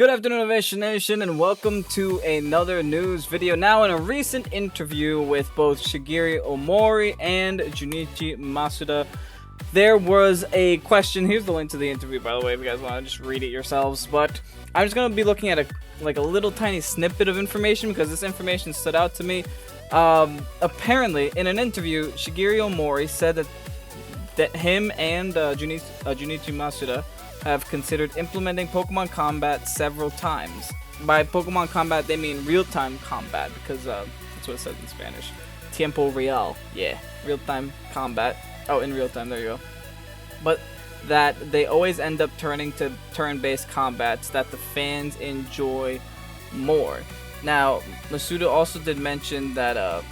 Good afternoon, Innovation Nation, and welcome to another news video. Now, in a recent interview with both Shigeru Ohmori and Junichi Masuda, there was a question. Here's the link to the interview, by the way, if you guys want to just read it yourselves. But I'm just going to be looking at a little tiny snippet of information because this information stood out to me. Apparently, in an interview, Shigeru Ohmori said that him and Junichi Masuda have considered implementing Pokemon combat several times. By Pokemon combat, they mean real-time combat, because that's what it says in Spanish. Tiempo real, yeah, real-time combat. Oh, in real time, there you go. But that they always end up turning to turn-based combats that the fans enjoy more. Now, Masuda also did mention that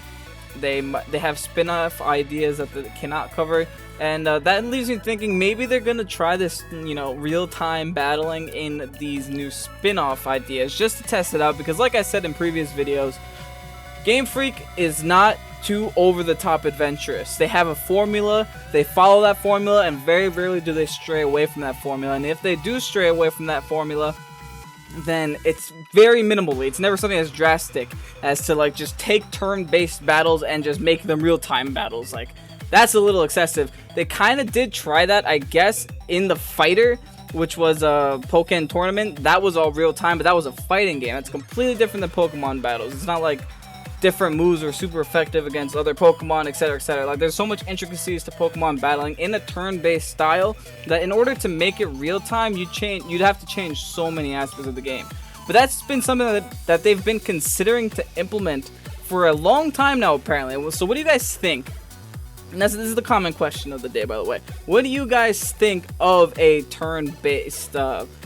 they have spin-off ideas that they cannot cover, and that leaves me thinking maybe they're gonna try this, real-time battling in these new spin-off ideas just to test it out. Because, like I said in previous videos, Game Freak is not too over-the-top adventurous. They have a formula, they follow that formula, and very rarely do they stray away from that formula. And if they do stray away from that formula, then it's very minimally. It's never something as drastic as to just take turn-based battles and just make them real-time battles. That's a little excessive. They kind of did try that, I guess, in the Fighter, which was a Pokken tournament. That was all real-time, but that was a fighting game. It's completely different than Pokemon battles. It's not like different moves are super effective against other Pokemon, etc., etc. There's so much intricacies to Pokemon battling in a turn-based style that in order to make it real-time, you'd have to change so many aspects of the game. But that's been something that they've been considering to implement for a long time now, apparently. So what do you guys think? And this is the common question of the day, by the way. What do you guys think of a turn-based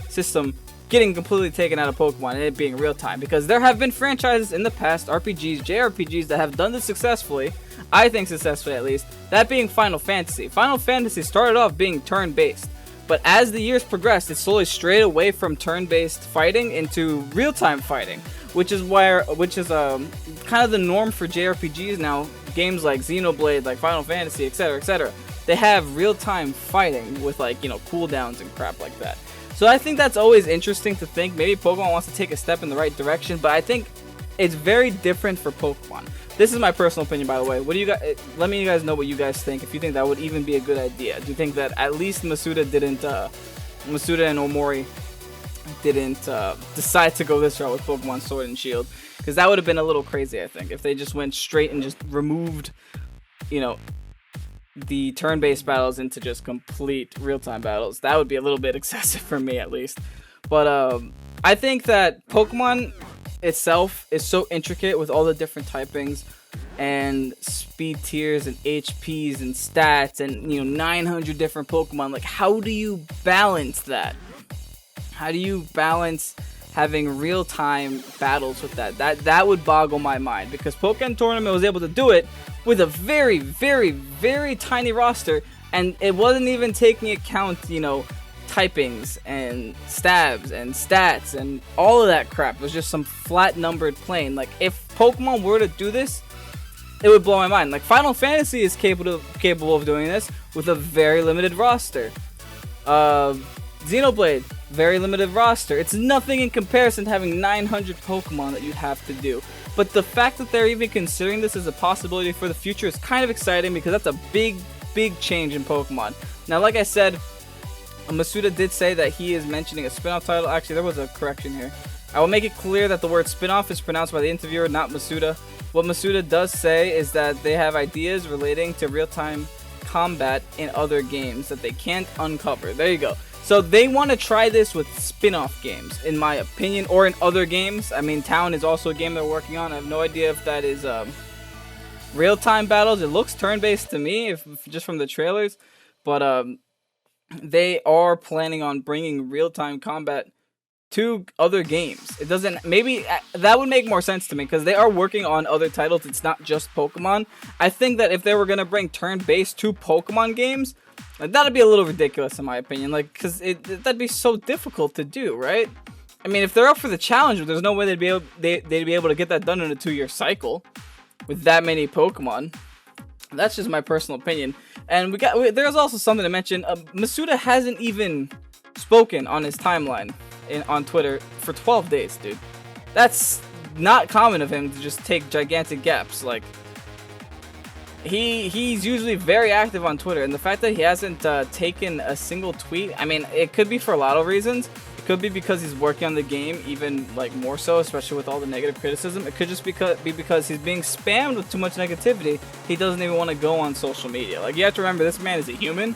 system getting completely taken out of Pokemon and it being real-time? Because there have been franchises in the past, RPGs, JRPGs, that have done this successfully. I think successfully, at least. That being Final Fantasy. Final Fantasy started off being turn-based, but as the years progressed, it slowly strayed away from turn-based fighting into real-time fighting, which is kind of the norm for JRPGs now. Games like Xenoblade, like Final Fantasy, etc., etc. They have real-time fighting with cooldowns and crap like that. So I think that's always interesting to think. Maybe Pokemon wants to take a step in the right direction, but I think it's very different for Pokemon. This is my personal opinion, by the way. What do you guys? Let me you guys know what you guys think. If you think that would even be a good idea. Do you think that at least Masuda and Ohmori didn't decide to go this route with Pokemon Sword and Shield? Because that would have been a little crazy, I think, if they just went straight and just removed, the turn-based battles into just complete real-time battles. That would be a little bit excessive for me, at least. But I think that Pokemon itself is so intricate with all the different typings and speed tiers and HPs and stats and 900 different Pokemon. How do you balance that? How do you balance having real-time battles with that? That would boggle my mind, because Pokken Tournament was able to do it with a very, very, very tiny roster, and it wasn't even taking account, typings and stabs and stats and all of that crap. It was just some flat numbered plane. If Pokemon were to do this, it would blow my mind. Final Fantasy is capable of doing this with a very limited roster. Xenoblade, very limited roster. It's nothing in comparison to having 900 Pokemon that you'd have to do. But the fact that they're even considering this as a possibility for the future is kind of exciting, because that's a big, big change in Pokemon. Now, like I said, Masuda did say that he is mentioning a spin-off title. Actually, there was a correction here. I will make it clear that the word spin-off is pronounced by the interviewer, not Masuda. What Masuda does say is that they have ideas relating to real-time combat in other games that they can't uncover. There you go. So they want to try this with spin-off games, in my opinion, or in other games. I mean, Town is also a game they're working on. I have no idea if that is real-time battles. It looks turn-based to me, if just from the trailers. But they are planning on bringing real-time combat to other games. It doesn't, maybe that would make more sense to me, because they are working on other titles. It's not just Pokemon. I think that if they were going to bring turn-based to Pokemon games, that'd be a little ridiculous in my opinion, because that'd be so difficult to do, right? I mean, if they're up for the challenge, there's no way they'd be able to get that done in a 2-year cycle with that many Pokemon. That's just my personal opinion. And there's also something to mention. Masuda hasn't even spoken on his timeline on Twitter for 12 days, dude. That's not common of him to just take gigantic gaps. Like, he's usually very active on Twitter, and the fact that he hasn't taken a single tweet, I mean, it could be for a lot of reasons. It could be because he's working on the game even like more so, especially with all the negative criticism. It could just be because he's being spammed with too much negativity. He doesn't even want to go on social media. Like, you have to remember, this man is a human,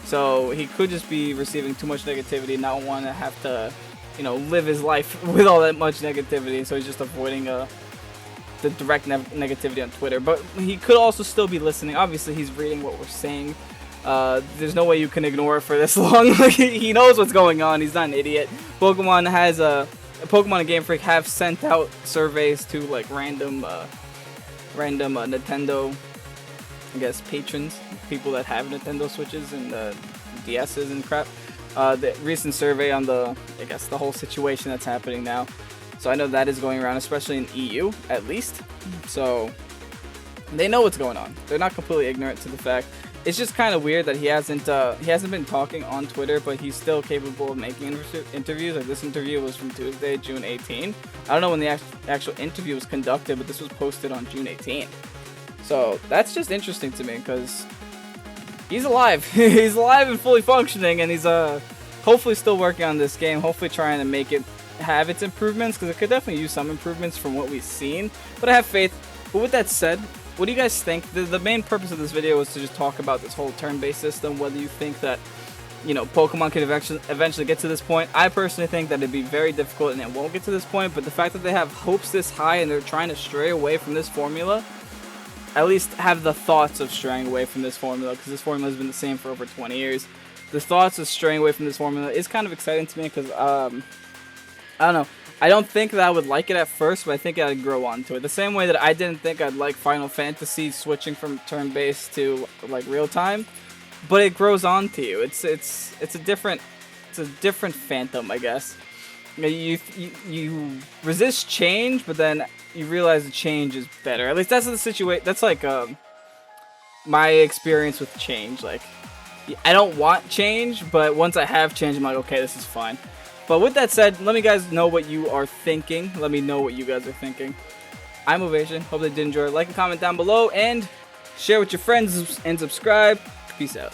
so he could just be receiving too much negativity, not want to have to, you know, live his life with all that much negativity. So he's just avoiding the direct negativity on Twitter. But he could also still be listening. Obviously, he's reading what we're saying. There's no way you can ignore it for this long. He knows what's going on. He's not an idiot. Pokemon and Game Freak have sent out surveys to like random Nintendo, I guess, patrons, people that have Nintendo Switches and DSs and crap. The recent survey on the whole situation that's happening now. So I know that is going around, especially in EU, at least. So they know what's going on. They're not completely ignorant to the fact. It's just kind of weird that he hasn't been talking on Twitter, but he's still capable of making interviews. Like, this interview was from Tuesday, June 18. I don't know when the actual interview was conducted, but this was posted on June 18. So that's just interesting to me because he's alive. He's alive and fully functioning, and he's hopefully still working on this game. Hopefully trying to make it have its improvements, because it could definitely use some improvements from what we've seen. But I have faith. But with that said, what do you guys think? The main purpose of this video was to just talk about this whole turn-based system, whether you think that, you know, Pokemon could eventually get to this point. I personally think that it'd be very difficult and it won't get to this point, but the fact that they have hopes this high and they're trying to stray away from this formula, at least have the thoughts of straying away from this formula, because this formula has been the same for over 20 years. The thoughts of straying away from this formula is kind of exciting to me because, I don't know. I don't think that I would like it at first, but I think I'd grow onto it. The same way that I didn't think I'd like Final Fantasy switching from turn-based to like real-time, but it grows onto you. It's a different phantom, I guess. You resist change, but then you realize the change is better. At least that's the situation. That's like my experience with change. Like, I don't want change, but once I have change, I'm like, okay, this is fine. But with that said, let me guys know what you are thinking. Let me know what you guys are thinking. I'm Ovation. Hope they did enjoy. Like and comment down below, and share with your friends and subscribe. Peace out.